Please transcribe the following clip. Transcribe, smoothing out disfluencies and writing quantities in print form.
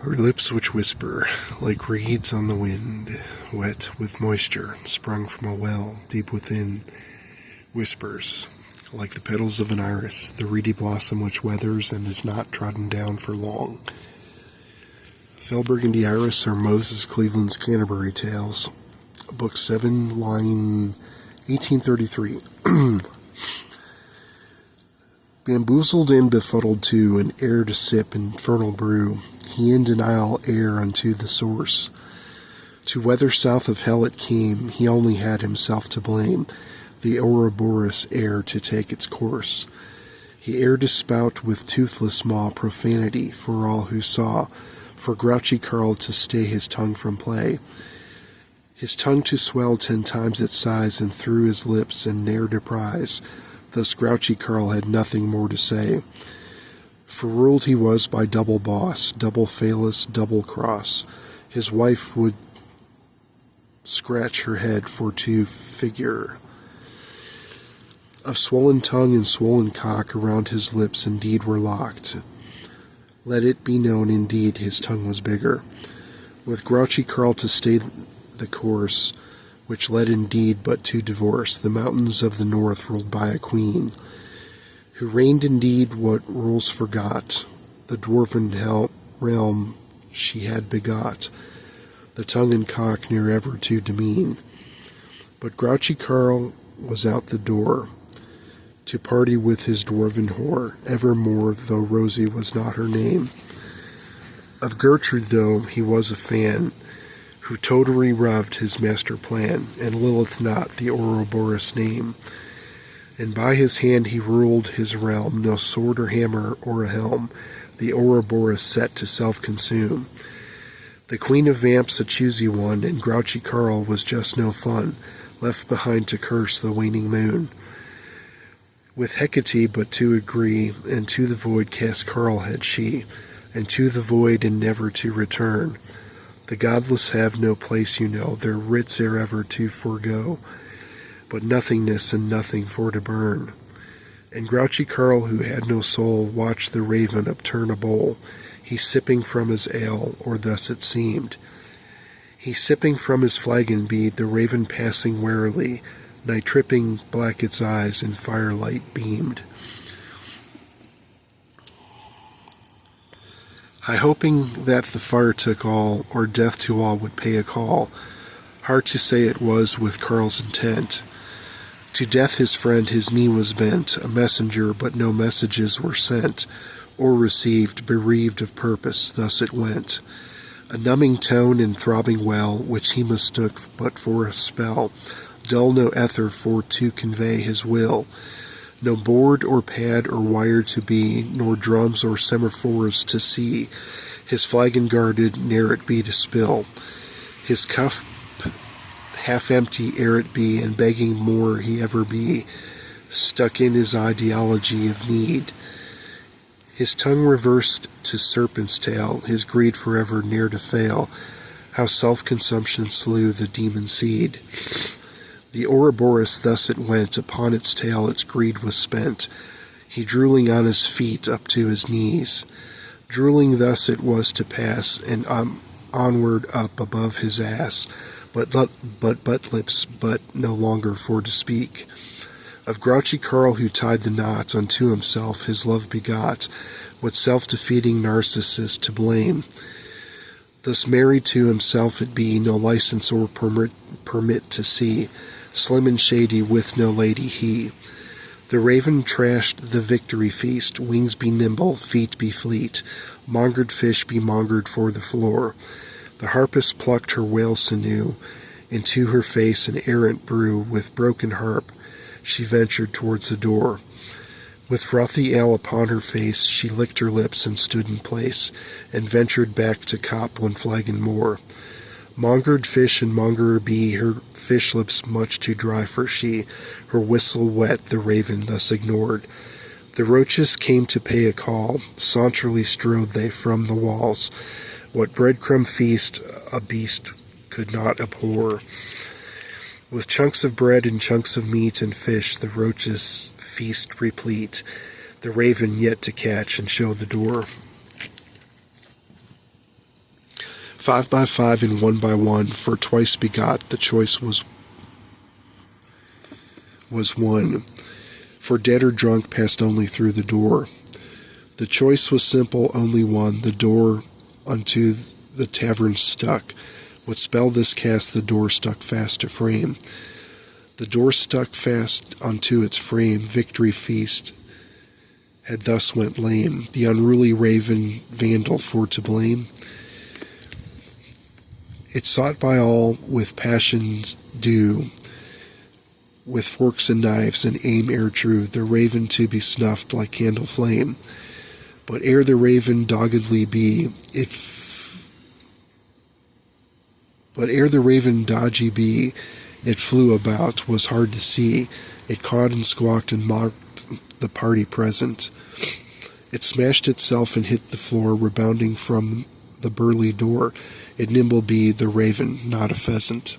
Her lips which whisper, like reeds on the wind, wet with moisture, sprung from a well deep within, whispers, like the petals of an iris, the reedy blossom which weathers and is not trodden down for long. Fell Burgundy Iris, or Moses Cleveland's Canterbury Tales, Book 7, line 1833. Bamboozled and befuddled too, and ere to sip infernal brew, he in denial ere unto the source. To whether south of hell it came, he only had himself to blame, the Ouroboros ere to take its course. He ere to spout with toothless maw profanity for all who saw, for grouchy Carl to stay his tongue from play, his tongue to swell 10 times its size, and through his lips and ne'er to prise. Thus grouchy Carl had nothing more to say, for ruled he was by double boss, double phallus, double cross. His wife would scratch her head for to figure. Of swollen tongue and swollen cock around his lips indeed were locked. Let it be known indeed his tongue was bigger. With grouchy Carl to stay the course, which led indeed but to divorce, the mountains of the north ruled by a queen, who reigned indeed what rules forgot, the dwarven realm she had begot, the tongue and cock near ever to demean. But grouchy Carl was out the door, to party with his dwarven whore, evermore, though Rosie was not her name. Of Gertrude, though, he was a fan, who totally rubbed his master plan, and Lilith not the Ouroboros name. And by his hand he ruled his realm, no sword or hammer or a helm, the Ouroboros set to self-consume. The queen of vamps a choosy one, and grouchy Carl was just no fun, left behind to curse the waning moon. With Hecate but to agree, and to the void cast Carl had she, and to the void and never to return. The godless have no place, you know, their writs ere ever to forego, but nothingness and nothing for to burn. And grouchy Carl, who had no soul, watched the raven upturn a bowl, he sipping from his ale, or thus it seemed. He sipping from his flagon bead, the raven passing warily, nigh tripping black its eyes in firelight beamed. High hoping that the fire took all, or death to all would pay a call. Hard to say it was with Carl's intent. To death his friend his knee was bent, a messenger, but no messages were sent, or received, bereaved of purpose, thus it went. A numbing tone and throbbing well, which he mistook but for a spell, dull no ether for to convey his will. No board or pad or wire to be, nor drums or semaphores to see. His flagon guarded, ne'er it be to spill. His cup half empty ere it be, and begging more he ever be, stuck in his ideology of need. His tongue reversed to serpent's tail, his greed forever near to fail. How self-consumption slew the demon seed. The Ouroboros thus it went, upon its tail its greed was spent, he drooling on his feet up to his knees. Drooling thus it was to pass, and onward up above his ass, but lips, but no longer for to speak. Of grouchy Carl who tied the knot, unto himself his love begot, what self-defeating Narcissus to blame. Thus married to himself it be, no license or permit to see, slim and shady with no lady he. The raven trashed the victory feast, wings be nimble, feet be fleet, mongered fish be mongered for the floor. The harpist plucked her whale sinew, into her face an errant brew, with broken harp she ventured towards the door. With frothy ale upon her face, she licked her lips and stood in place, and ventured back to cop one flagon more. Mongered fish and mongerer be, her fish lips much too dry for she, her whistle wet the raven thus ignored. The roaches came to pay a call, saunterly strode they from the walls. What breadcrumb feast a beast could not abhor. With chunks of bread and chunks of meat and fish, the roaches feast replete, the raven yet to catch and show the door. 5 by 5 and 1 by 1, for twice begot, the choice was one. For dead or drunk passed only through the door. The choice was simple, only one, the door unto the tavern stuck. What spell this cast, the door stuck fast to frame. The door stuck fast unto its frame, victory feast had thus went lame, the unruly raven vandal for to blame. It sought by all with passions due, with forks and knives and aim ere true, the raven to be snuffed like candle flame. But ere the raven doggedly be, But ere the raven dodgy be, it flew about, was hard to see. It cawed and squawked and mocked the party present. It smashed itself and hit the floor, rebounding from the burly door. It nimble be the raven, not a pheasant.